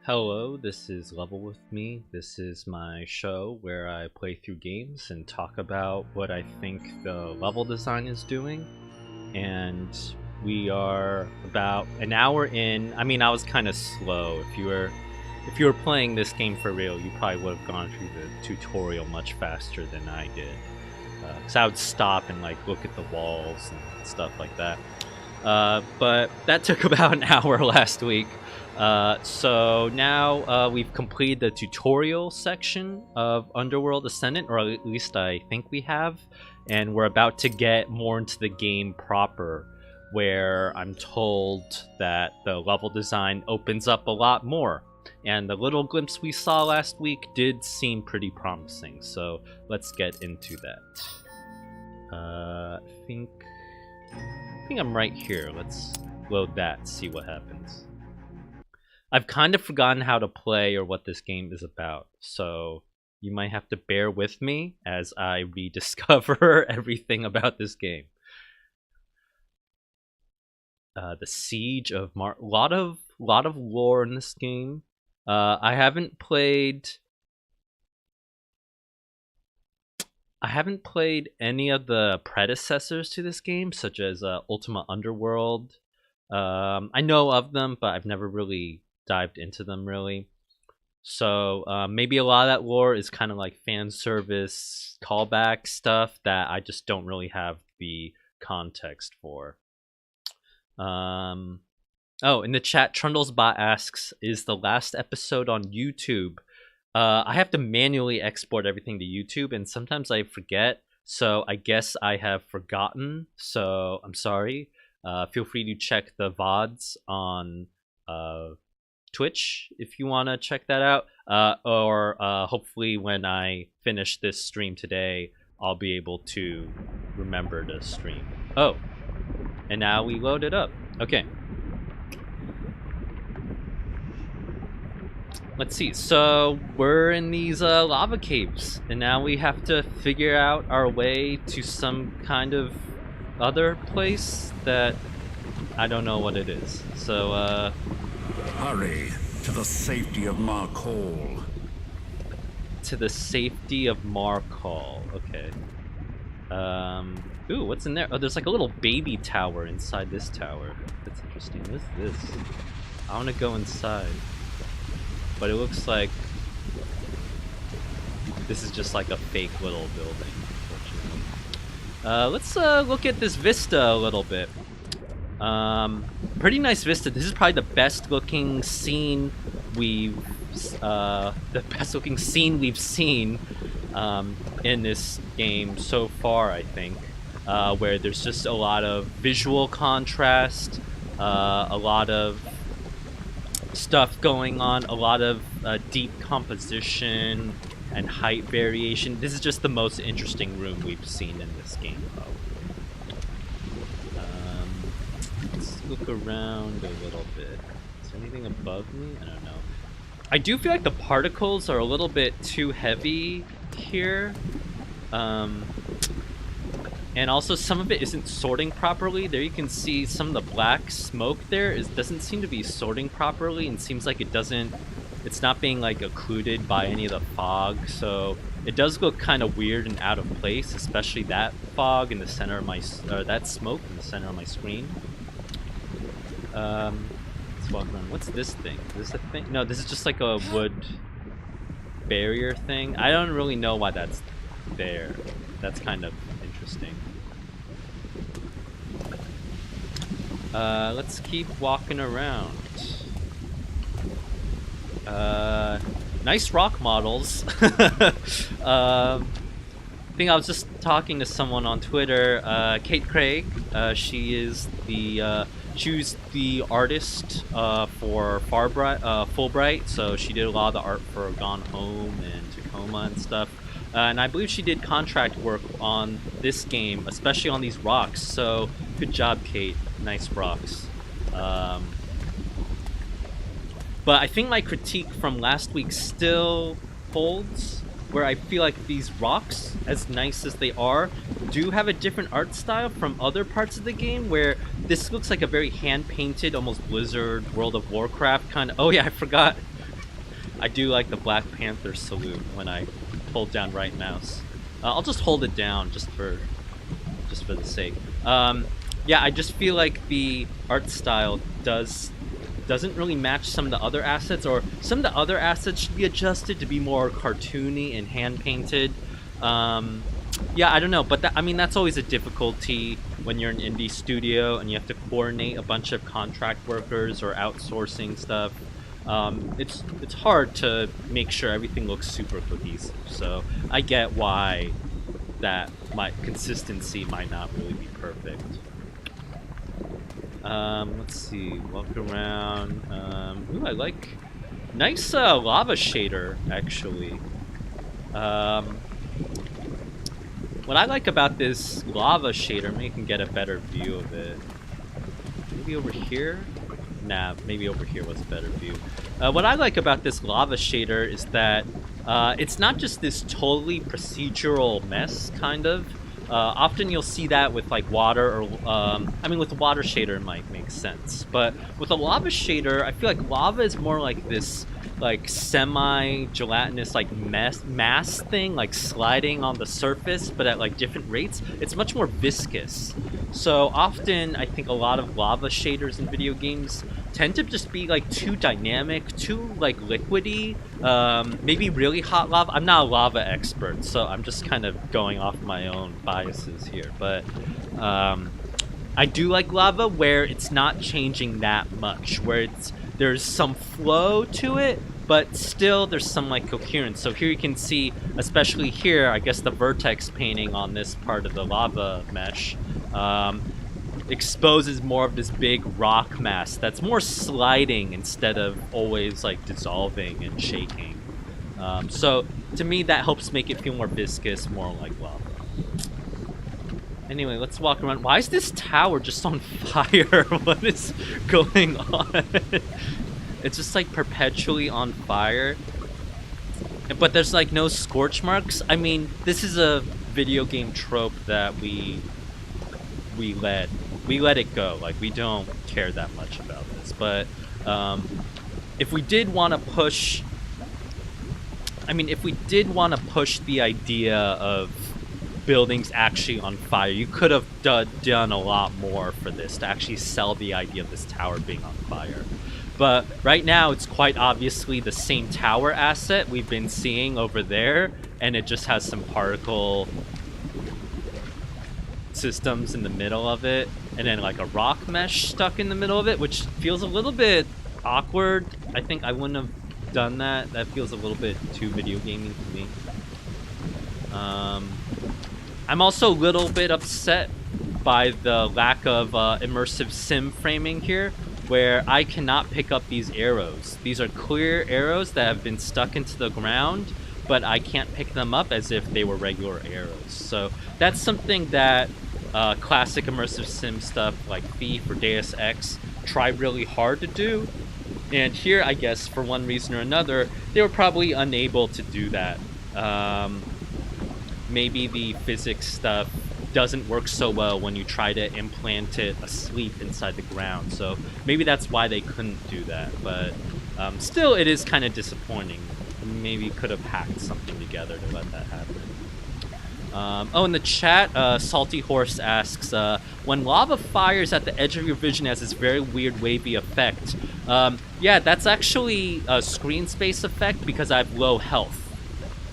Hello, this is Level With Me. This is my show where I play through games and talk about what I think the level design is doing. And we are about an hour in. I mean, I was kind of slow. If you were playing this game for real, you probably would have gone through the tutorial much faster than I did. Because I would stop and look at the walls and stuff like that. But that took about an hour last week. So now we've completed the tutorial section of Underworld Ascendant, or at least I think we have, and we're about to get more into the game proper, where I'm told that the level design opens up a lot more, and the little glimpse we saw last week did seem pretty promising, so let's get into that. I think I'm right here. Let's load that, see what happens. I've kind of forgotten how to play or what this game is about, so you might have to bear with me as I rediscover everything about this game. The Siege of lot of lore in this game. I haven't played any of the predecessors to this game, such as Ultima Underworld. I know of them, but I've never really dived into them really. So maybe a lot of that lore is kind of like fan service callback stuff that I just don't really have the context for. Oh, in the chat, Trundlesbot asks, is the last episode on YouTube? I have to manually export everything to YouTube, and sometimes I forget, so I guess I have forgotten, so I'm sorry. Feel free to check the VODs on Twitch if you want to check that out, or hopefully when I finish this stream today, I'll be able to remember to stream. Oh, and now we load it up. Okay. Let's see, so we're in these lava caves, and now we have to figure out our way to some kind of other place that I don't know what it is. So, hurry to the safety of Marcaul. To the safety of Marcaul, okay. Ooh, what's in there? Oh, there's like a little baby tower inside this tower. That's interesting. What is this? I want to go inside. But it looks like this is just like a fake little building, unfortunately. Let's look at this vista a little bit. Pretty nice vista. This is probably the best looking scene we've seen in this game so far, I think. Where there's just a lot of visual contrast, a lot of stuff going on, a lot of deep composition and height variation. This is just the most interesting room we've seen in this game, probably. Let's look around a little bit. Is there anything above me? I don't know. I do feel like the particles are a little bit too heavy here. And also some of it isn't sorting properly. There you can see some of the black smoke there doesn't seem to be sorting properly, and seems like it's not being occluded by any of the fog, so it does look kind of weird and out of place, especially that fog in the center of my, that smoke in the center of my screen. Let's walk around. What's this thing? Is this a thing? No, this is just like a wood barrier thing. I don't really know why that's there. That's kind of interesting. Let's keep walking around. Nice rock models. I think I was just talking to someone on Twitter, Kate Craig. She was the artist for Fulbright, so she did a lot of the art for Gone Home and Tacoma and stuff. And I believe she did contract work on this game, especially on these rocks. So good job, Kate. Nice rocks. But I think my critique from last week still holds, where I feel like these rocks, as nice as they are, do have a different art style from other parts of the game, where this looks like a very hand-painted, almost Blizzard, World of Warcraft kind of... Oh yeah, I forgot I do like the Black Panther salute when I hold down right mouse. I'll just hold it down just for the sake. Yeah, I just feel like the art style doesn't really match some of the other assets, or some of the other assets should be adjusted to be more cartoony and hand painted. Yeah, I don't know, but I mean, that's always a difficulty when you're an indie studio and you have to coordinate a bunch of contract workers or outsourcing stuff. It's hard to make sure everything looks super cohesive. So I get why that consistency might not really be perfect. Let's see, walk around. Ooh, I like nice lava shader actually. What I like about this lava shader, maybe you can get a better view of it. Maybe over here? Nah, maybe over here was a better view. What I like about this lava shader is that it's not just this totally procedural mess, kind of. Often you'll see that with like water, or I mean, with the water shader it might make sense, but with a lava shader, I feel like lava is more like this like semi-gelatinous like mass thing, like sliding on the surface, but at like different rates. It's much more viscous. So often I think a lot of lava shaders in video games tend to just be like too dynamic, too like liquidy, maybe really hot lava. I'm not a lava expert, so I'm just kind of going off my own biases here, but I do like lava where it's not changing that much, where there's some flow to it, but still there's some like coherence. So here you can see, especially here, I guess the vertex painting on this part of the lava mesh exposes more of this big rock mass that's more sliding instead of always like dissolving and shaking. So to me that helps make it feel more viscous, more like lava. Anyway, let's walk around. Why is this tower just on fire? What is going on? It's just like perpetually on fire. But there's like no scorch marks. I mean, this is a video game trope that we let it go. Like, we don't care that much about this. But if we did want to push, if we did want to push the idea of buildings actually on fire, you could have done a lot more for this to actually sell the idea of this tower being on fire. But right now it's quite obviously the same tower asset we've been seeing over there, and it just has some particle systems in the middle of it, and then like a rock mesh stuck in the middle of it, which feels a little bit awkward. I think I wouldn't have done that. That feels a little bit too video gaming to me. I'm also a little bit upset by the lack of immersive sim framing here, where I cannot pick up these arrows. These are clear arrows that have been stuck into the ground, but I can't pick them up as if they were regular arrows. So that's something that classic immersive sim stuff like Thief or Deus Ex try really hard to do. And here, I guess, for one reason or another, they were probably unable to do that. Maybe the physics stuff doesn't work so well when you try to implant it asleep inside the ground. So maybe that's why they couldn't do that. But still, it is kind of disappointing. Maybe could have hacked something together to let that happen. Oh, in the chat, Salty Horse asks, when lava fires at the edge of your vision, it has this very weird wavy effect. Yeah, that's actually a screen space effect because I have low health.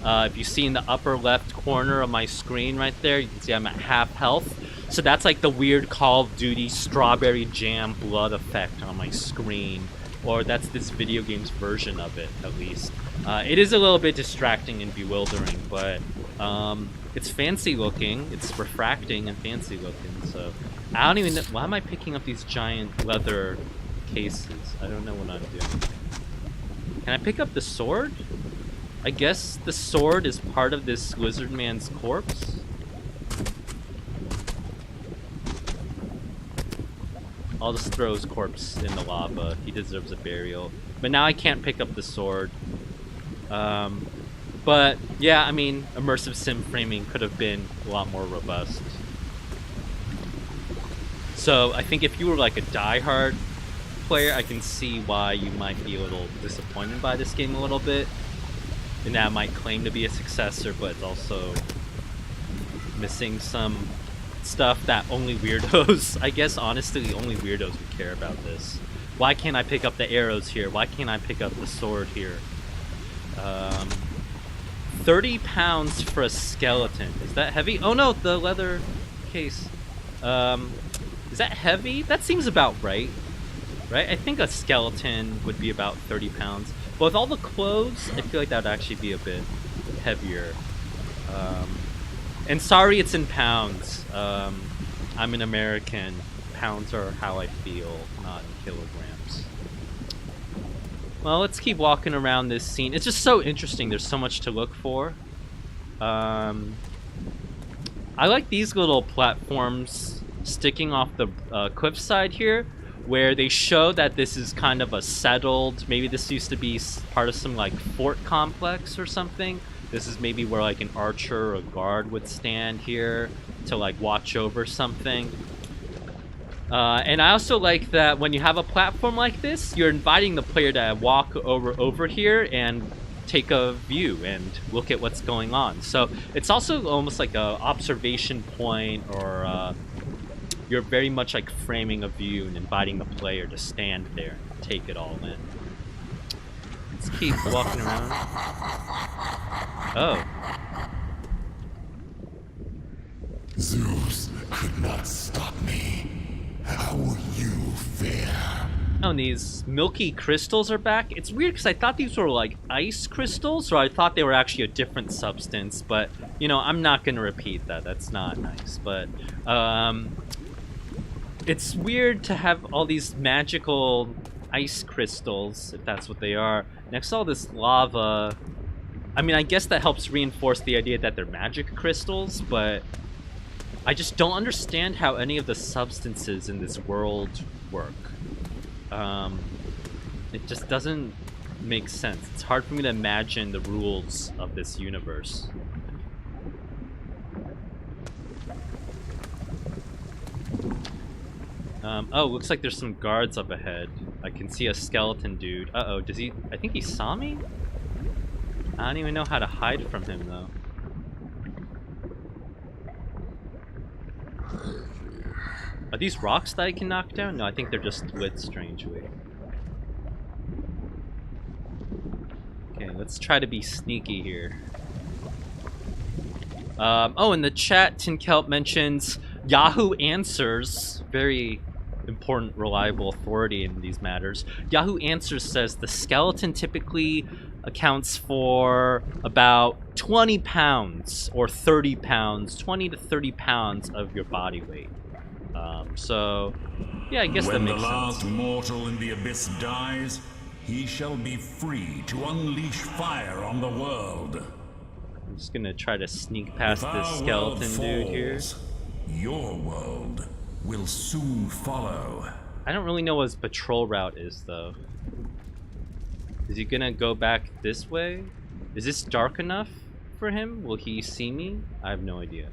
If you see in the upper left corner of my screen right there, you can see I'm at half health. So that's like the weird Call of Duty strawberry jam blood effect on my screen. Or that's this video game's version of it, at least. It is a little bit distracting and bewildering, but it's fancy looking. It's refracting and fancy looking. So I don't even know. Why am I picking up these giant leather cases? I don't know what I'm doing. Can I pick up the sword? I guess the sword is part of this lizard man's corpse. I'll just throw his corpse in the lava. He deserves a burial. But now I can't pick up the sword. But yeah, immersive sim framing could have been a lot more robust. So I think if you were like a diehard player, I can see why you might be a little disappointed by this game a little bit. And that might claim to be a successor, but it's also missing some stuff that only weirdos, I guess honestly, only weirdos would care about this. Why can't I pick up the arrows here? Why can't I pick up the sword here? 30 pounds for a skeleton. Is that heavy? Oh no, the leather case. Is that heavy? That seems about right. Right? I think a skeleton would be about 30 pounds. But with all the clothes, I feel like that would actually be a bit heavier. And sorry it's in pounds. I'm an American. Pounds are how I feel, not in kilograms. Well, let's keep walking around this scene. It's just so interesting. There's so much to look for. I like these little platforms sticking off the cliffside here, where they show that this is kind of a settled, maybe this used to be part of some like fort complex or something. This is maybe where like an archer or a guard would stand here to like watch over something. And I also like that when you have a platform like this, you're inviting the player to walk over here and take a view and look at what's going on. So it's also almost like a observation point, or you're very much like framing a view and inviting the player to stand there and take it all in. Let's keep walking around. Oh. Zeus could not stop me. How will you fare? Oh, and these milky crystals are back. It's weird because I thought these were like ice crystals, or I thought they were actually a different substance, but you know, I'm not gonna repeat that. That's not nice. But it's weird to have all these magical ice crystals, if that's what they are, next to all this lava. I mean, I guess that helps reinforce the idea that they're magic crystals, but I just don't understand how any of the substances in this world work. It just doesn't make sense. It's hard for me to imagine the rules of this universe. Oh, looks like there's some guards up ahead. I can see a skeleton dude. Uh-oh, does he... I think he saw me? I don't even know how to hide from him, though. Are these rocks that I can knock down? No, I think they're just lit strangely. Okay, let's try to be sneaky here. Oh, in the chat, Tinkelp mentions Yahoo Answers. Very important, reliable authority in these matters. Yahoo Answers says the skeleton typically accounts for about 20 pounds or 30 pounds, 20 to 30 pounds of your body weight. So, yeah, I guess that makes sense. When the last mortal in the abyss dies, he shall be free to unleash fire on the world. I'm just gonna try to sneak past this skeleton dude here. Your world will soon follow. I don't really know what his patrol route is, though. Is he gonna go back this way? Is this dark enough for him? Will he see me? I have no idea.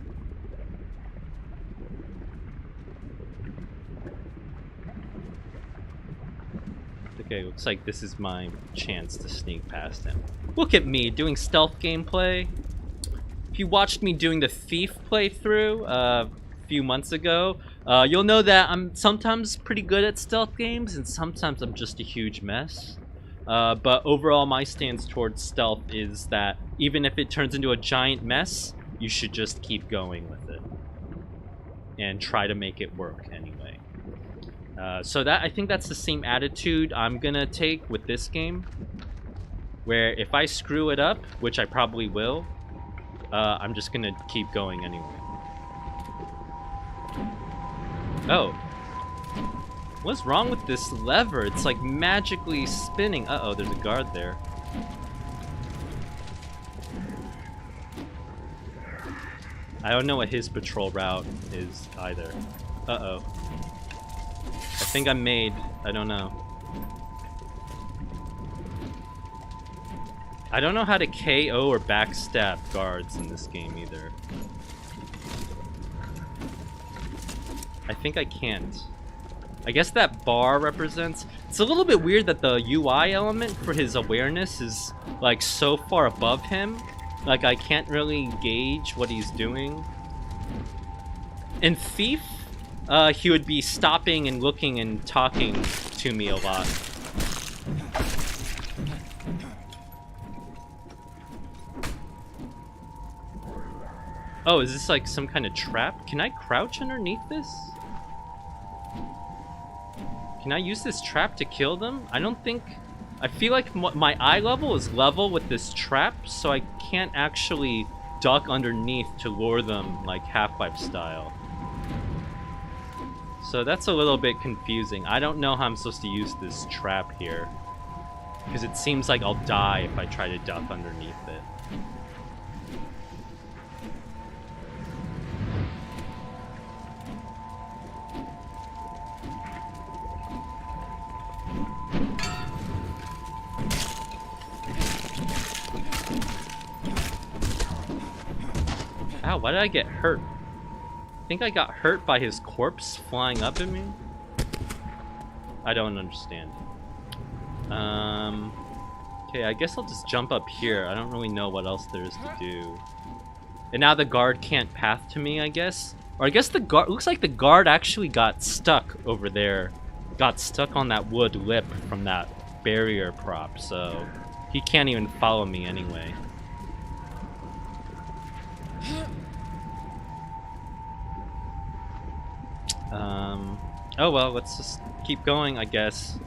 Okay, looks like this is my chance to sneak past him. Look at me doing stealth gameplay. If you watched me doing the Thief playthrough a few months ago, you'll know that I'm sometimes pretty good at stealth games and sometimes I'm just a huge mess. But overall, my stance towards stealth is that even if it turns into a giant mess, you should just keep going with it and try to make it work anyway. So I think that's the same attitude I'm gonna take with this game, where if I screw it up, which I probably will, I'm just gonna keep going anyway. Oh. What's wrong with this lever? It's like magically spinning. Uh-oh, there's a guard there. I don't know what his patrol route is either. Uh-oh. I think I'm made. I don't know. I don't know how to KO or backstab guards in this game either. I think I can't. I guess that bar represents... It's a little bit weird that the UI element for his awareness is, like, so far above him. Like, I can't really gauge what he's doing. In Thief, he would be stopping and looking and talking to me a lot. Oh, is this like some kind of trap? Can I crouch underneath this? Can I use this trap to kill them? I don't think... I feel like my eye level is level with this trap, so I can't actually duck underneath to lure them like Half-Life style. So that's a little bit confusing. I don't know how I'm supposed to use this trap here, because it seems like I'll die if I try to duck underneath it. Ow, why did I get hurt? I think I got hurt by his corpse flying up at me? I don't understand. Okay, I guess I'll just jump up here. I don't really know what else there is to do. And now the guard can't path to me, I guess? Or I guess the guard... Looks like the guard actually got stuck over there. Got stuck on that wood lip from that barrier prop, so... He can't even follow me anyway. Oh well, let's just keep going, I guess.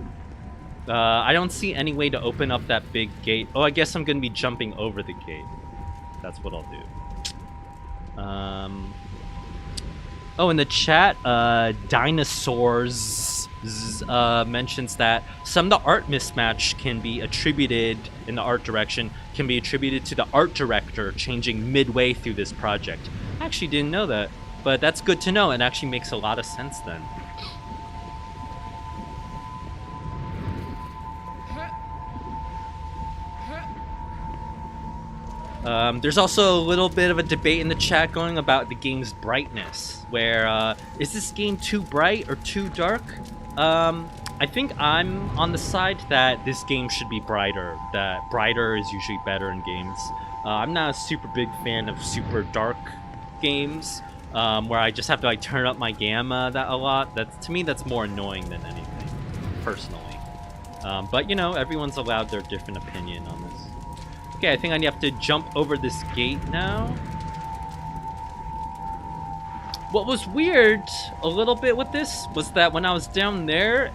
I don't see any way to open up that big gate. Oh, I guess I'm gonna be jumping over the gate. That's what I'll do. Oh, in the chat, Dinosaurs mentions that some of the art mismatch can be attributed, in the art direction, can be attributed to the art director changing midway through this project. I actually didn't know that, but that's good to know. It actually makes a lot of sense then. There's also a little bit of a debate in the chat going about the game's brightness, where, is this game too bright or too dark? I think I'm on the side that this game should be brighter, that brighter is usually better in games. I'm not a super big fan of super dark games, where I just have to like turn up my gamma a lot. To me, that's more annoying than anything, personally. But you know, everyone's allowed their different opinion on this. Okay, I think I have to jump over this gate now. What was weird a little bit with this was that when I was down there,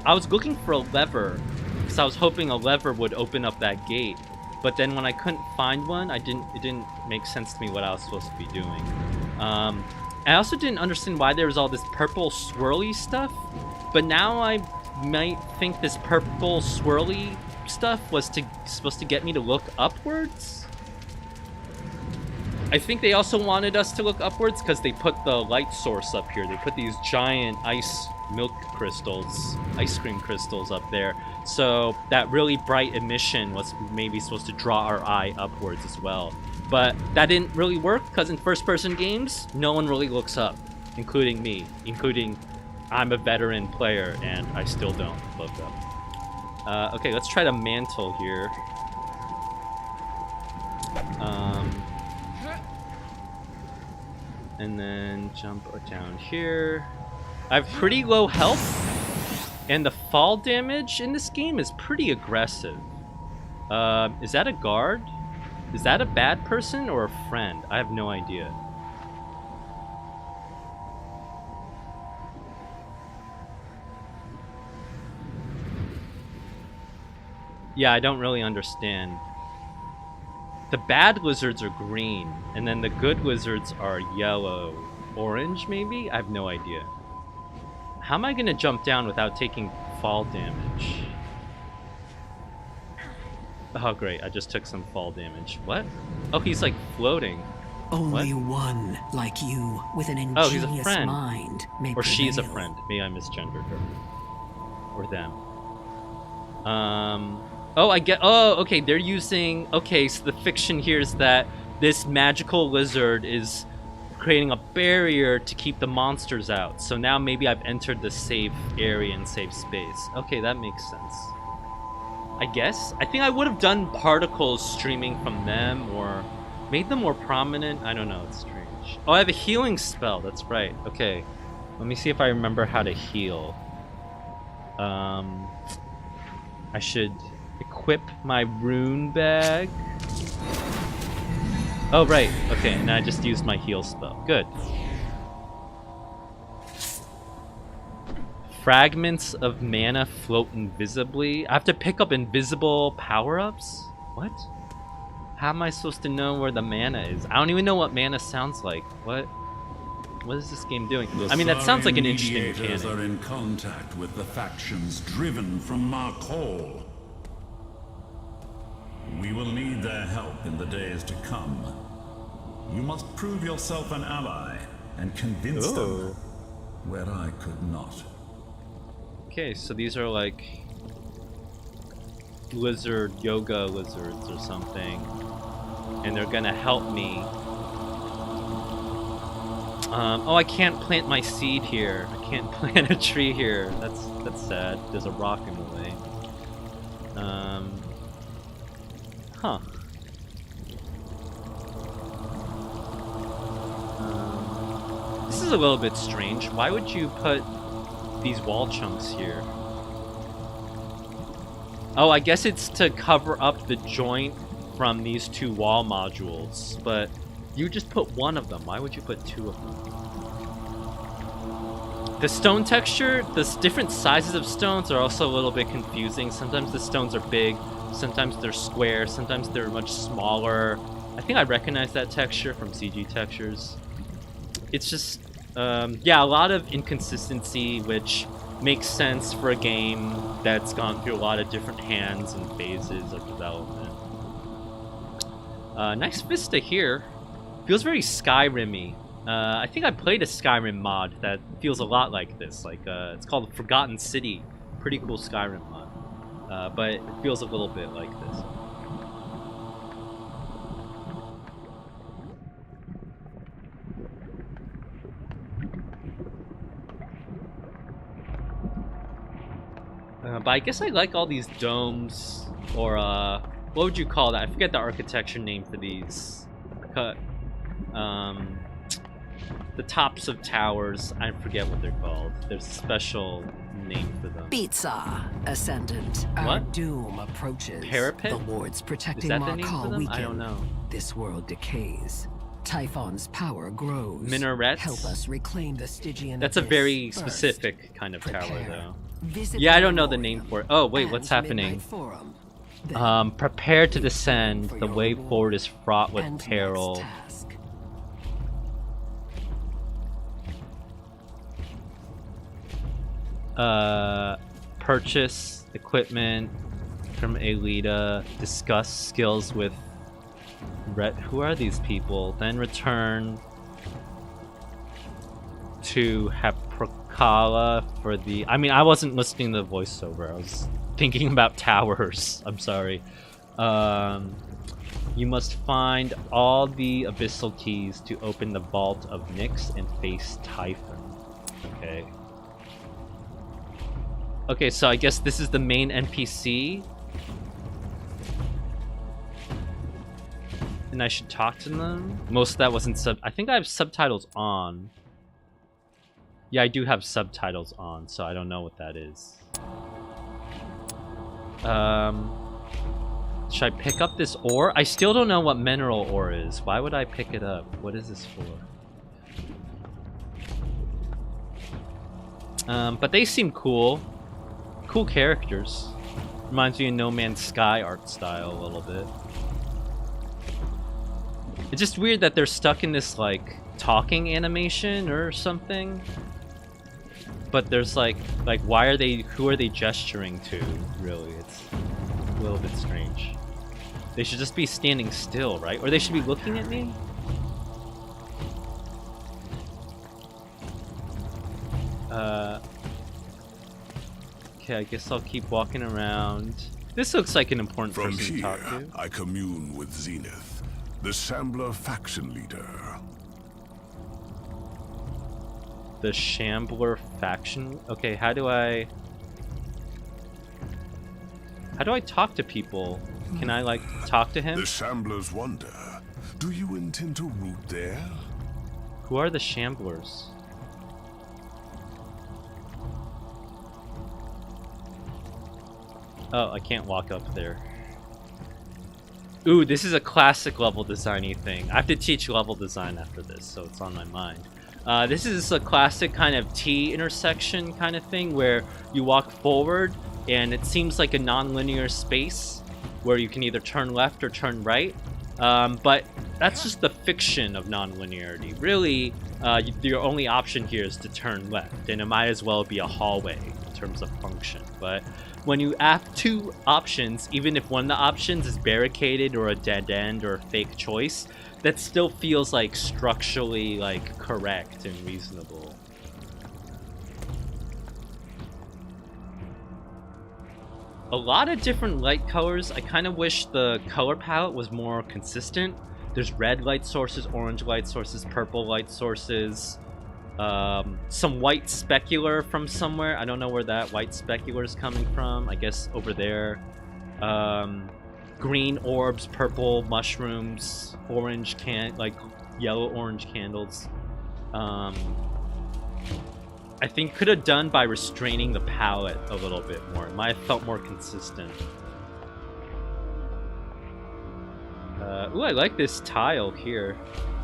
I was looking for a lever, because I was hoping a lever would open up that gate. But then when I couldn't find one, it didn't make sense to me what I was supposed to be doing. I also didn't understand why there was all this purple swirly stuff, but now I might think this purple swirly stuff was supposed to get me to look upwards. I think they also wanted us to look upwards because they put the light source up here. They put these giant ice cream crystals up there. So that really bright emission was maybe supposed to draw our eye upwards as well. But that didn't really work because in first-person games, no one really looks up, including me, I'm a veteran player and I still don't look up. Okay, let's try to mantle here. And then jump down here. I have pretty low health, and the fall damage in this game is pretty aggressive. Is that a guard? Is that a bad person or a friend? I have no idea. Yeah, I don't really understand. The bad lizards are green, and then the good lizards are yellow. Orange, maybe? I have no idea. How am I gonna jump down without taking fall damage? Oh, great. I just took some fall damage. What? Oh, he's like floating. Only what? one like you with an ingenious he's a friend. mind may Or she's a prevail. friend. Maybe I misgendered her. Or them. Oh, I get... Oh, okay, they're using... Okay, so the fiction here is that this magical lizard is creating a barrier to keep the monsters out. So now maybe I've entered the safe area and safe space. Okay, that makes sense. I guess. I think I would have done particles streaming from them or made them more prominent. I don't know, it's strange. Oh, I have a healing spell, that's right. Okay, let me see if I remember how to heal. I should equip my rune bag. Oh, right. Okay, and I just used my heal spell. Good. Fragments of mana float invisibly. I have to pick up invisible power-ups? What? How am I supposed to know where the mana is? I don't even know what mana sounds like. What is this game doing? I mean, that sounds like an interesting mechanic. Are in contact with the factions driven from Marcaul. We will need their help in the days to come. You must prove yourself an ally and convince them where I could not. Okay, so these are like lizard yoga lizards or something, and they're gonna help me. Oh, I can't plant my seed here. I can't plant a tree here. That's sad. There's a rock in the way. Huh. This is a little bit strange. Why would you put these wall chunks here? Oh, I guess it's to cover up the joint from these two wall modules, but you just put one of them. Why would you put two of them? The stone texture, the different sizes of stones are also a little bit confusing. Sometimes the stones are big, sometimes they're square, sometimes they're much smaller. I think I recognize that texture from CG textures. It's just, yeah, a lot of inconsistency, which makes sense for a game that's gone through a lot of different hands and phases of development. Nice vista here. Feels very Skyrim-y. I think I played a Skyrim mod that feels a lot like this. Like, it's called Forgotten City. Pretty cool Skyrim mod. But it feels a little bit like this. But I guess I like all these domes, or what would you call that? I forget the architecture name for these. The tops of towers, I forget what they're called. There's a special name for them. Bonsai Ascendant. Our What? doom approaches. Parapet? The wards protecting Is that the name for Marcaul them? weaken. I don't know. This world decays. Typhon's power grows. Minarets? Help us reclaim the Stygian That's a abyss very first. specific kind of tower, Prepare. though. Visit Yeah, I the don't know the name memoriam for it. Oh, wait, and what's happening? Midnight Forum. Then Prepare to descend. for The your way reward forward is fraught with and next peril. task. Purchase equipment from Alita. Discuss skills with who are these people? Then return to Marcaul for the... I mean, I wasn't listening to the voiceover. I was thinking about towers. I'm sorry. You must find all the abyssal keys to open the vault of Nyx and face Typhon. Okay. Okay, so I guess this is the main NPC. And I should talk to them? Most of that wasn't I think I have subtitles on. Yeah, I do have subtitles on, so I don't know what that is. Should I pick up this ore? I still don't know what mineral ore is. Why would I pick it up? What is this for? But they seem cool. Cool characters. Reminds me of No Man's Sky art style a little bit. It's just weird that they're stuck in this, like, talking animation or something. But there's like why are they, who are they gesturing to, really? It's a little bit strange. They should just be standing still, right? Or they should be looking at me? Okay, I guess I'll keep walking around. This looks like an important From person to talk here, to. I commune with Zenith, the Shambler faction leader. The Shambler faction. Okay, how do I talk to people? Can I like talk to him? The Shamblers wonder. Do you intend to root there? Who are the Shamblers? Oh, I can't walk up there. Ooh, this is a classic level designy thing. I have to teach level design after this, so it's on my mind. This is a classic kind of T intersection kind of thing where you walk forward and it seems like a non-linear space where you can either turn left or turn right. But that's just the fiction of non-linearity. Really, your only option here is to turn left, and it might as well be a hallway in terms of function. But when you have two options, even if one of the options is barricaded or a dead end or a fake choice, that still feels like structurally like correct and reasonable. A lot of different light colors. I kind of wish the color palette was more consistent. There's red light sources, orange light sources, purple light sources. Some white specular from somewhere. I don't know where that white specular is coming from. I guess over there. Green orbs, purple mushrooms, orange like yellow orange candles. I think could have done by restraining the palette a little bit more. It might have felt more consistent. Ooh, I like this tile here.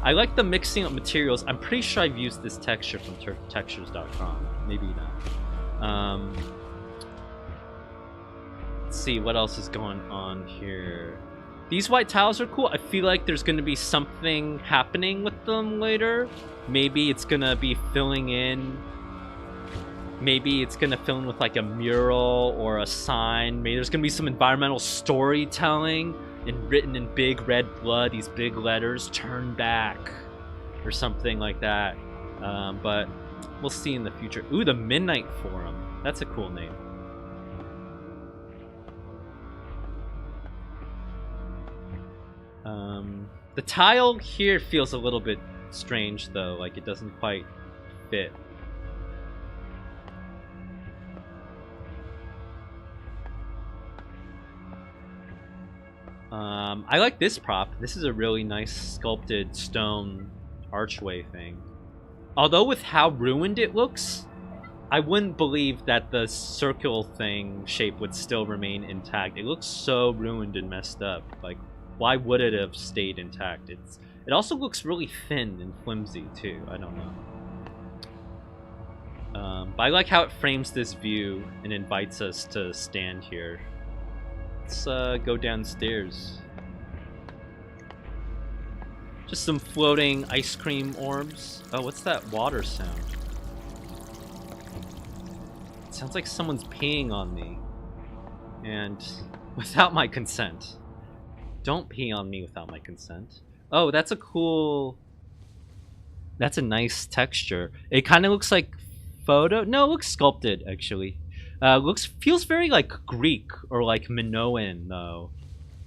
I like the mixing of materials. I'm pretty sure I've used this texture from textures.com. Maybe not. Let's see what else is going on here. These white tiles are cool. I feel like there's going to be something happening with them later. Maybe it's going to be filling in. Maybe it's going to fill in with like a mural or a sign. Maybe there's going to be some environmental storytelling and written in big red blood, these big letters, turn back or something like that. But we'll see in the future. Ooh, the Midnight Forum. That's a cool name. The tile here feels a little bit strange though, like it doesn't quite fit. I like this prop. This is a really nice sculpted stone archway thing. Although with how ruined it looks, I wouldn't believe that the circle thing shape would still remain intact. It looks so ruined and messed up. Like, why would it have stayed intact? It also looks really thin and flimsy too. I don't know. But I like how it frames this view and invites us to stand here. Let's go downstairs. Just some floating ice cream orbs. Oh, what's that water sound? It sounds like someone's peeing on me. And without my consent. Don't pee on me without my consent. Oh, that's a cool... That's a nice texture. It kind of looks like photo... No, it looks sculpted, actually. Feels very like Greek or like Minoan though.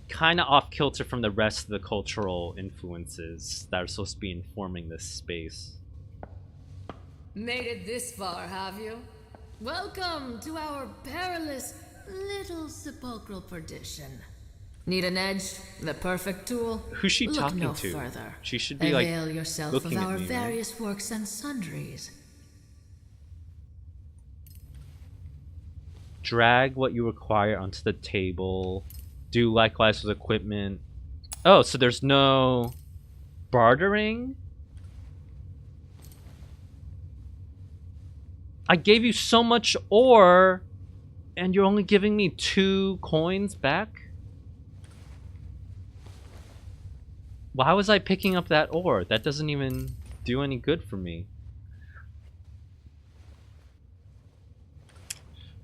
Kind of off kilter from the rest of the cultural influences that are supposed to be informing this space. Made it this far, have you? Welcome to our perilous little sepulchral perdition. Need an edge? The perfect tool? Who's she talking no to? Further. She should be like Avail yourself looking of our at me, various right? works and sundries. Drag what you require onto the table. Do likewise with equipment. Oh, so there's no bartering? I gave you so much ore, and you're only giving me 2 coins back? Why was I picking up that ore? That doesn't even do any good for me.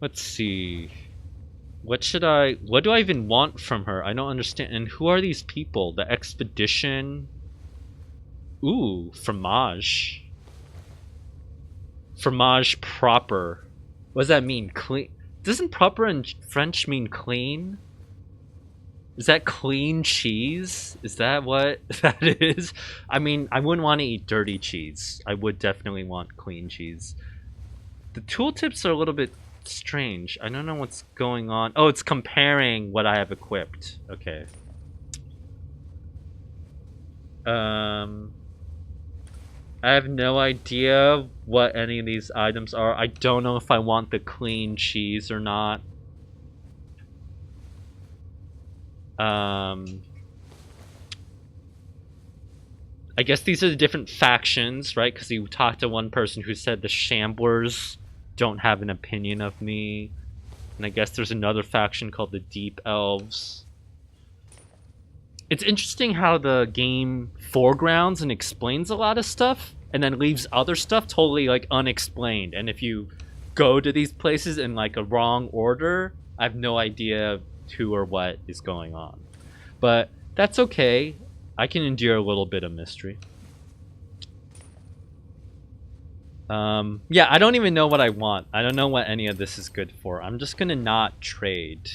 Let's see. What do I even want from her? I don't understand. And who are these people? The expedition? Ooh, fromage. Fromage proper. What does that mean? Clean? Doesn't proper in French mean clean? Is that clean cheese? Is that what that is? I mean, I wouldn't want to eat dirty cheese. I would definitely want clean cheese. The tooltips are a little bit strange. I don't know what's going on. Oh, it's comparing what I have equipped. Okay. I have no idea what any of these items are. I don't know if I want the clean cheese or not. I guess these are the different factions, right? Because you talked to one person who said the Shamblers don't have an opinion of me. And I guess there's another faction called the Deep Elves. It's interesting how the game foregrounds and explains a lot of stuff and then leaves other stuff totally like unexplained. And if you go to these places in like a wrong order, I have no idea who or what is going on. But that's okay. I can endure a little bit of mystery. Yeah, I don't even know what I want. I don't know what any of this is good for. I'm just gonna not trade.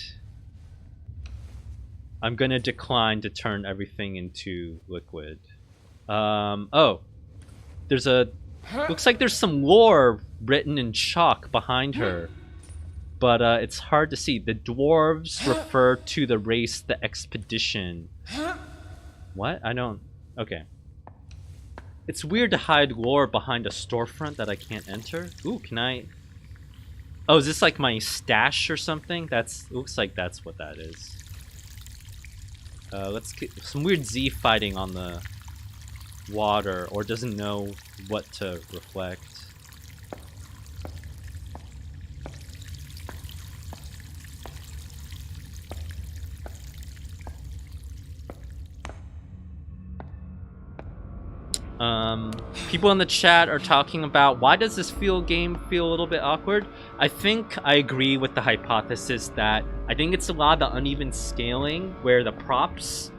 I'm gonna decline to turn everything into liquid. Oh. There's a... Looks like there's some lore written in chalk behind her. But it's hard to see. The dwarves refer to the race, the expedition. What? I don't... Okay. It's weird to hide lore behind a storefront that I can't enter. Ooh, can I... Oh, is this like my stash or something? That's... Looks like that's what that is. Let's get some weird Z fighting on the water, or doesn't know what to reflect. People in the chat are talking about why does this game feel a little bit awkward? I think I agree with the hypothesis that I think it's a lot of the uneven scaling where the props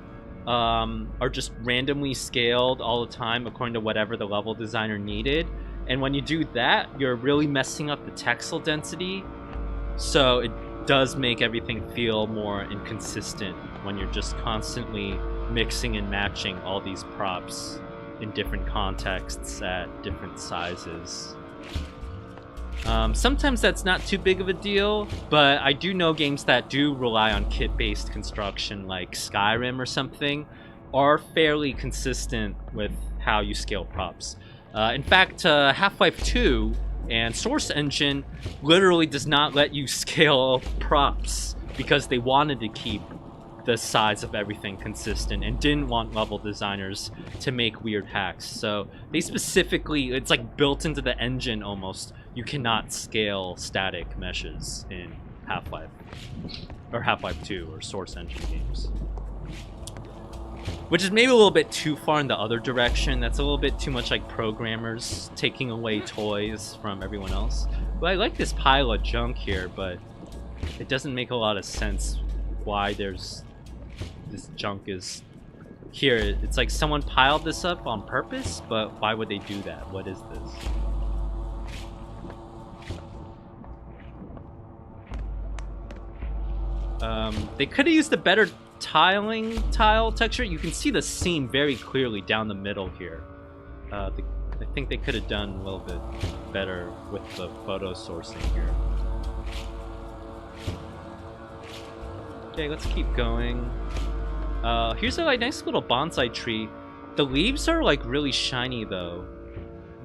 are just randomly scaled all the time according to whatever the level designer needed. And when you do that, you're really messing up the texel density. So it does make everything feel more inconsistent when you're just constantly mixing and matching all these props in different contexts at different sizes. Sometimes that's not too big of a deal, but I do know games that do rely on kit-based construction like Skyrim or something are fairly consistent with how you scale props. In fact, Half-Life 2 and Source Engine literally does not let you scale props because they wanted to keep the size of everything consistent and didn't want level designers to make weird hacks. So they specifically, it's like built into the engine almost. You cannot scale static meshes in Half-Life or Half-Life 2 or Source Engine games. Which is maybe a little bit too far in the other direction. That's a little bit too much like programmers taking away toys from everyone else. But I like this pile of junk here, but it doesn't make a lot of sense why there's this junk is here. It's like someone piled this up on purpose, but why would they do that? What is this? They could have used a better tile texture. You can see the seam very clearly down the middle here. I think they could have done a little bit better with the photo sourcing here. Okay, let's keep going. Here's a nice little bonsai tree. The leaves are like really shiny though.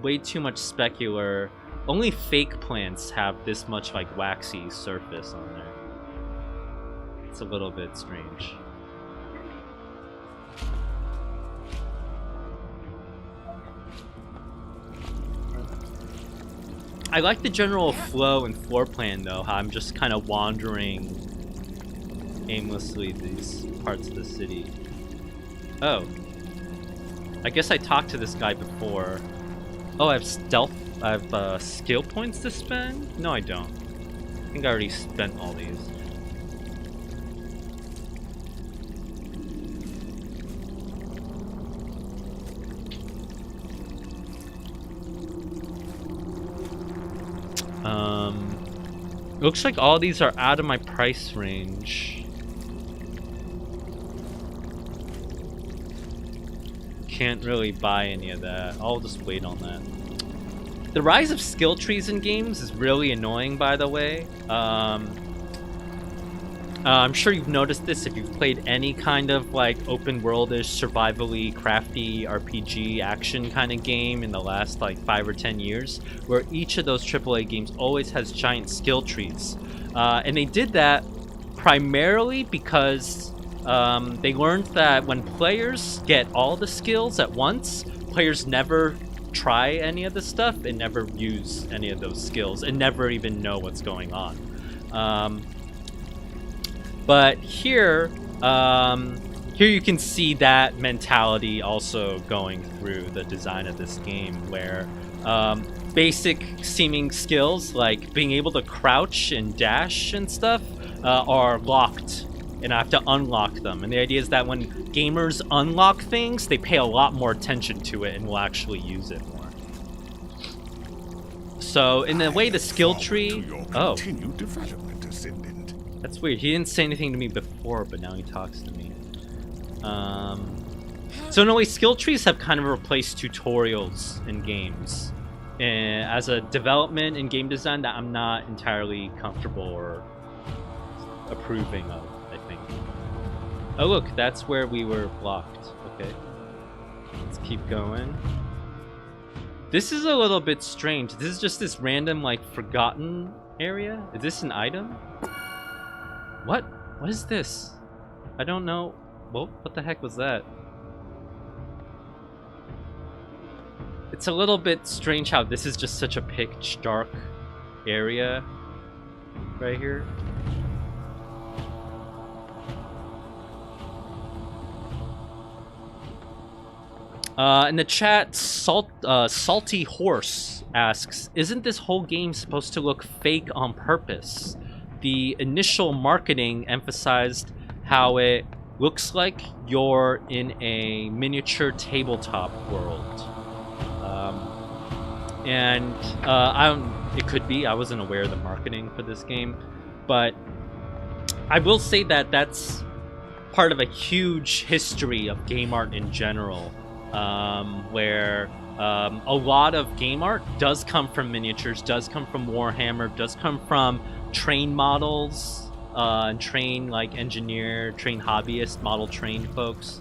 Way too much specular. Only fake plants have this much like waxy surface on there. It's a little bit strange. I like the general flow and floor plan though, how I'm just kind of wandering aimlessly these parts of the city. Oh. I guess I talked to this guy before. Oh, I have skill points to spend? No, I don't. I think I already spent all these. Looks like all these are out of my price range. Can't really buy any of that. I'll just wait on that. The rise of skill trees in games is really annoying, by the way. I'm sure you've noticed this if you've played any kind of like open worldish, survivally, crafty RPG action kind of game in the last like 5 or 10 years, where each of those AAA games always has giant skill trees. And they did that primarily because they learned that when players get all the skills at once, players never try any of the stuff and never use any of those skills and never even know what's going on. But here you can see that mentality also going through the design of this game, where basic seeming skills like being able to crouch and dash and stuff are locked, and I have to unlock them. And the idea is that when gamers unlock things, they pay a lot more attention to it and will actually use it more. So in the way the skill tree... Oh. Continued development, Ascendant. That's weird. He didn't say anything to me before, but now he talks to me. So in a way, skill trees have kind of replaced tutorials in games. And as a development in game design that I'm not entirely comfortable or approving of, I think. Oh look, that's where we were blocked. Okay. Let's keep going. This is a little bit strange. This is just this random, like, forgotten area. Is this an item? What? What is this? I don't know. Well, what the heck was that? It's a little bit strange how this is just such a pitch dark area right here. In the chat, Salty Horse asks, isn't this whole game supposed to look fake on purpose? The initial marketing emphasized how it looks like you're in a miniature tabletop world. It could be, I wasn't aware of the marketing for this game, but I will say that that's part of a huge history of game art in general, where a lot of game art does come from miniatures, does come from Warhammer, does come from train models, and train like engineer, train hobbyist, model train folks.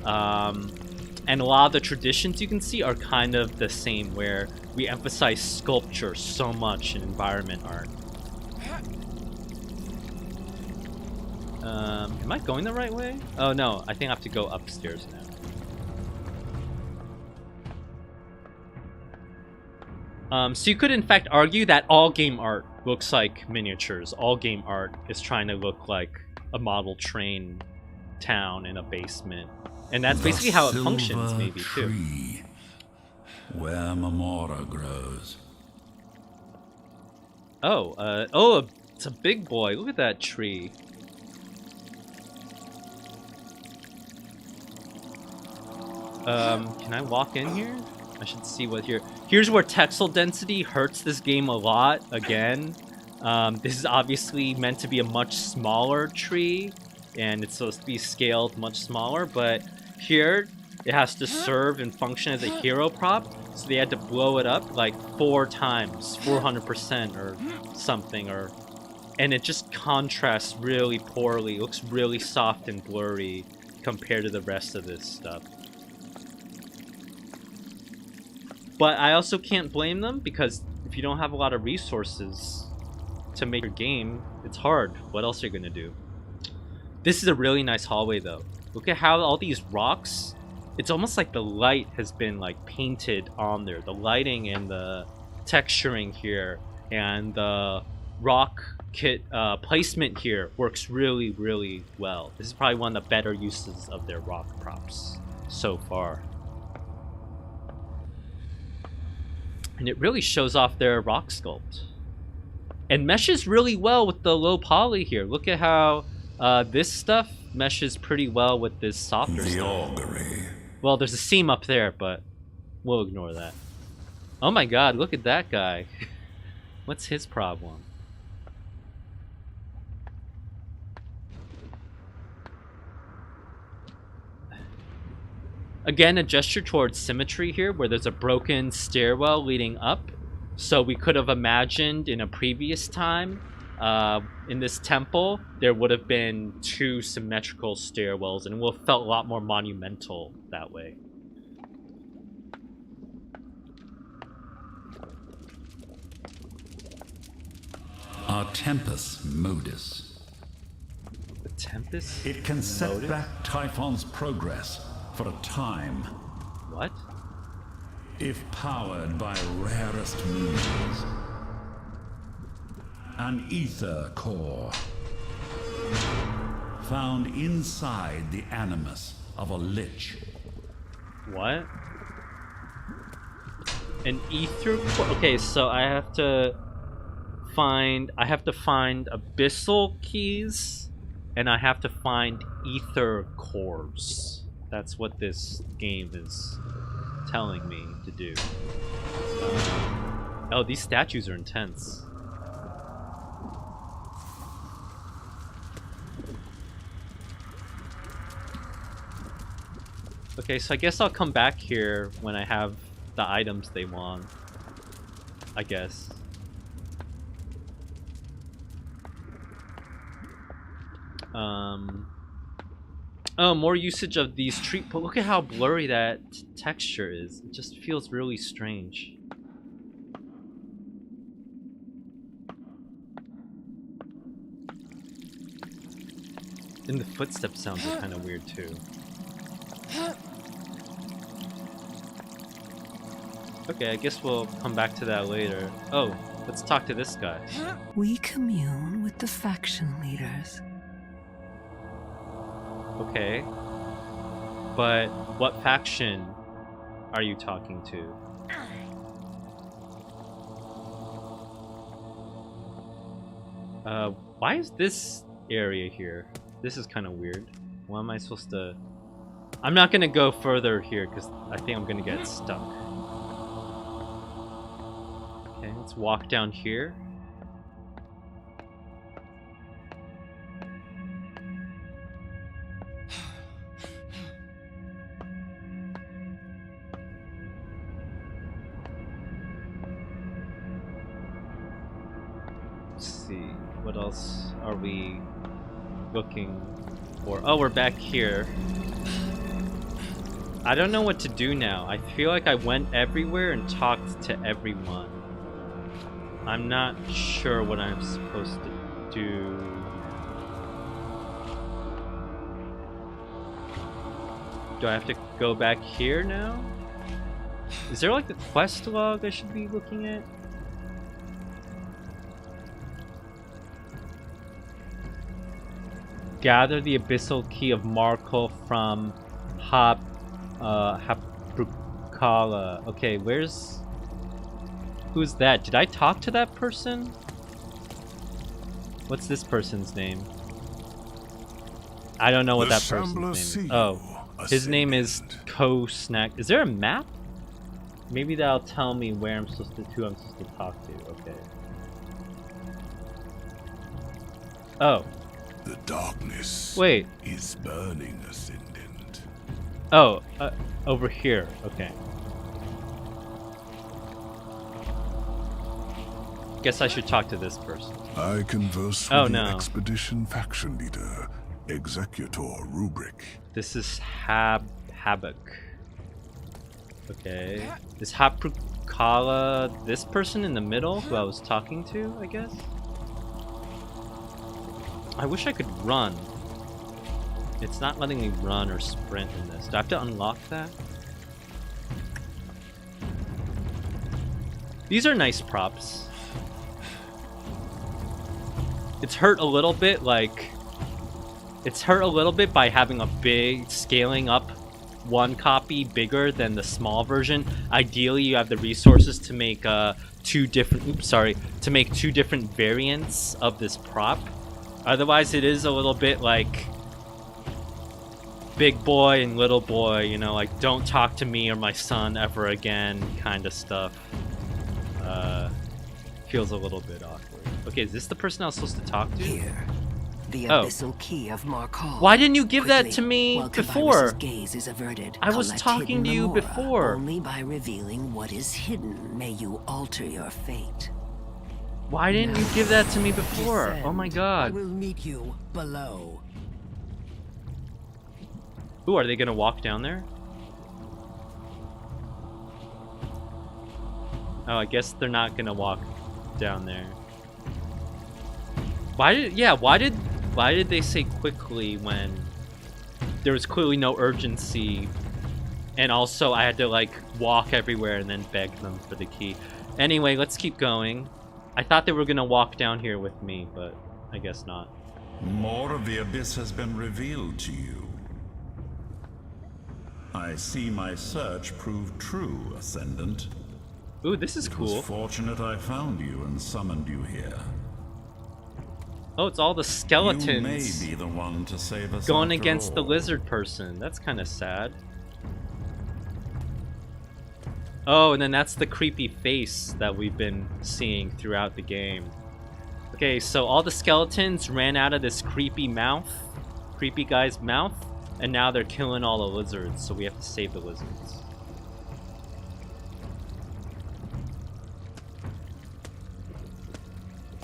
And a lot of the traditions you can see are kind of the same, where we emphasize sculpture so much in environment art. Am I going the right way? Oh no, I think I have to go upstairs now. So you could in fact argue that all game art looks like miniatures. All game art is trying to look like a model train town in a basement. And that's basically how it functions, maybe, too. Tree, where Mamora grows. Oh, it's a big boy. Look at that tree. Can I walk in here? I should see what here. Here's where texel density hurts this game a lot, again. This is obviously meant to be a much smaller tree, and it's supposed to be scaled much smaller, but here it has to serve and function as a hero prop, so they had to blow it up like 4 times, 400% or something, and it just contrasts really poorly. It looks really soft and blurry compared to the rest of this stuff. But I also can't blame them, because if you don't have a lot of resources to make your game, it's hard. What else are you gonna do? This is a really nice hallway though. Look at how all these rocks, it's almost like the light has been like painted on there. The lighting and the texturing here and the rock kit placement here works really, really well. This is probably one of the better uses of their rock props so far. And it really shows off their rock sculpt. And meshes really well with the low poly here. Look at how this stuff meshes pretty well with this softer stuff. Augury. Well, there's a seam up there, but we'll ignore that. Oh my god, look at that guy. What's his problem? Again, a gesture towards symmetry here, where there's a broken stairwell leading up. So we could have imagined in a previous time, in this temple, there would have been 2 symmetrical stairwells, and it would have felt a lot more monumental that way. Our Tempest Modus. The Tempest? It can set Modus? back Typhon's progress for a time. What? If powered by rarest means. An ether core. Found inside the animus of a lich. What? An ether core? Okay, so I have to find abyssal keys, and I have to find ether cores. That's what this game is telling me to do. Oh, these statues are intense. Okay, so I guess I'll come back here when I have the items they want. I guess. Oh, more usage of these trees. But look at how blurry that texture is. It just feels really strange. And the footstep sounds are kind of weird too. Okay, I guess we'll come back to that later. Oh, let's talk to this guy. We commune with the faction leaders. Okay. But what faction are you talking to? Why is this area here? This is kind of weird. Why am I supposed to... I'm not gonna go further here because I think I'm gonna get stuck. Okay, let's walk down here. Let's see, what else are we looking for? Oh, we're back here. I don't know what to do now. I feel like I went everywhere and talked to everyone. I'm not sure what I'm supposed to do. Do I have to go back here now? Is there like a quest log I should be looking at? Gather the abyssal key of Marcaul from Haprukala. Okay, where's... Who's that? Did I talk to that person? What's this person's name? I don't know what that person's name is. Oh, his name is Snack. Is there a map? Maybe that'll tell me where I'm supposed to, who I'm supposed to talk to. Okay. Oh. The darkness Wait. is burning, Ascendant. Oh, over here. Okay. Guess I should talk to this person. I converse with the expedition faction leader, Executor Rubric. This is Habak. Okay. Is Haprukala this person in the middle who I was talking to, I guess? I wish I could run. It's not letting me run or sprint in this. Do I have to unlock that? These are nice props. It's hurt a little bit, like... It's hurt a little bit by having a big... Scaling up one copy bigger than the small version. Ideally, you have the resources to make two different variants of this prop. Otherwise, it is a little bit like big boy and little boy, you know, like don't talk to me or my son ever again kind of stuff. Feels a little bit awkward. Okay, is this the person I was supposed to talk to? Here, The Oh. abyssal key of Marcaul. Why didn't you give that Quickly, to me while before? Kavyrus's gaze is averted, I was collect talking hidden to you memora. before. Only by revealing what is hidden may you alter your fate. Why didn't you give that to me before? Descend. Oh my I god. will meet you below. Ooh, are they gonna walk down there? Oh, I guess they're not gonna walk down there. Why did they say quickly when there was clearly no urgency, and also I had to like walk everywhere and then beg them for the key? Anyway, let's keep going. I thought they were gonna walk down here with me, but I guess not. More of the abyss has been revealed to you. I see my search proved true, Ascendant. Ooh, this is It cool. was fortunate I found you and summoned you here. Oh, it's all the skeletons You may be the one to save us going after against the all. lizard person. That's kind of sad. Oh, and then that's the creepy face that we've been seeing throughout the game. Okay, so all the skeletons ran out of this creepy guy's mouth, and now they're killing all the lizards, so we have to save the lizards.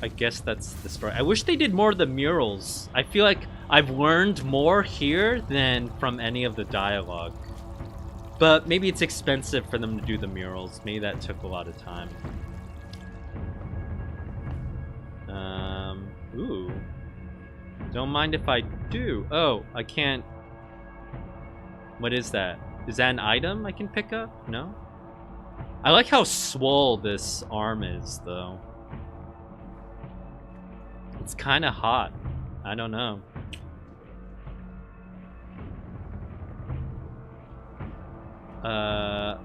I guess that's the story. I wish they did more of the murals. I feel like I've learned more here than from any of the dialogue. But maybe it's expensive for them to do the murals. Maybe that took a lot of time. Ooh. Don't mind if I do. Oh, I can't. What is that? Is that an item I can pick up? No? I like how swole this arm is, though. It's kind of hot. I don't know.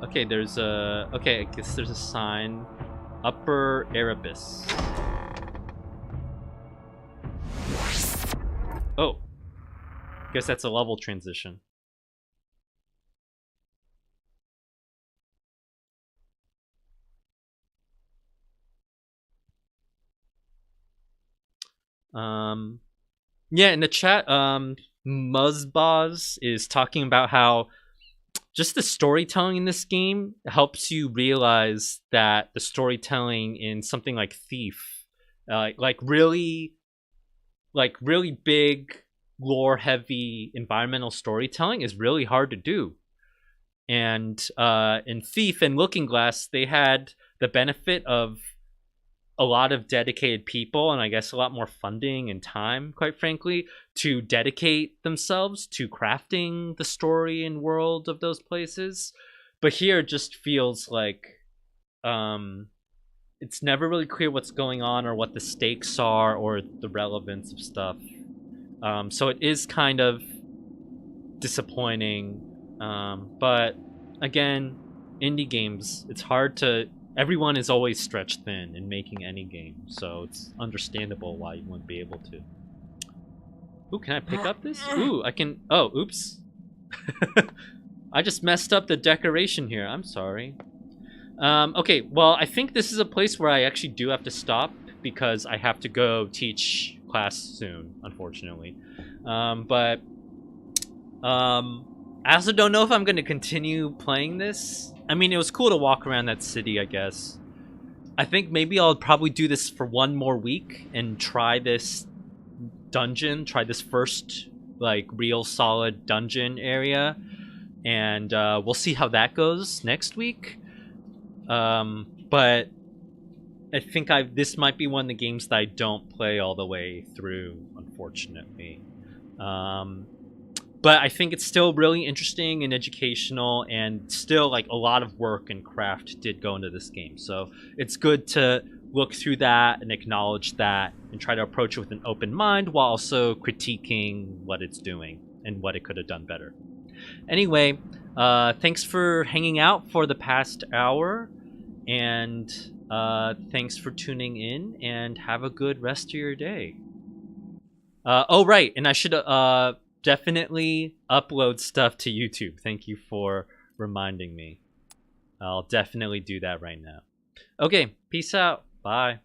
Okay, there's a... Okay, I guess there's a sign. Upper Erebus. Oh. Guess that's a level transition. Yeah, in the chat, Muzzboz is talking about how just the storytelling in this game helps you realize that the storytelling in something like Thief, like really big, lore-heavy environmental storytelling is really hard to do. And in Thief and Looking Glass, they had the benefit of a lot of dedicated people, and I guess a lot more funding and time, quite frankly, to dedicate themselves to crafting the story and world of those places. But here it just feels like it's never really clear what's going on or what the stakes are or the relevance of stuff. So it is kind of disappointing. But again, indie games, it's hard to... Everyone is always stretched thin in making any game, so it's understandable why you wouldn't be able to. Ooh, can I pick up this? Ooh, I can... Oh, oops. I just messed up the decoration here. I'm sorry. Okay, well, I think this is a place where I actually do have to stop because I have to go teach class soon, unfortunately. I also don't know if I'm going to continue playing this. I mean, it was cool to walk around that city, I guess. I think maybe I'll probably do this for one more week and try this dungeon, try this first, like, real solid dungeon area. And we'll see how that goes next week. But I think this might be one of the games that I don't play all the way through, unfortunately. But I think it's still really interesting and educational, and still like a lot of work and craft did go into this game. So it's good to look through that and acknowledge that and try to approach it with an open mind while also critiquing what it's doing and what it could have done better. Anyway, thanks for hanging out for the past hour, and thanks for tuning in, and have a good rest of your day. Oh, right, and I should definitely upload stuff to YouTube. Thank you for reminding me. I'll definitely do that right now. Okay, peace out. Bye.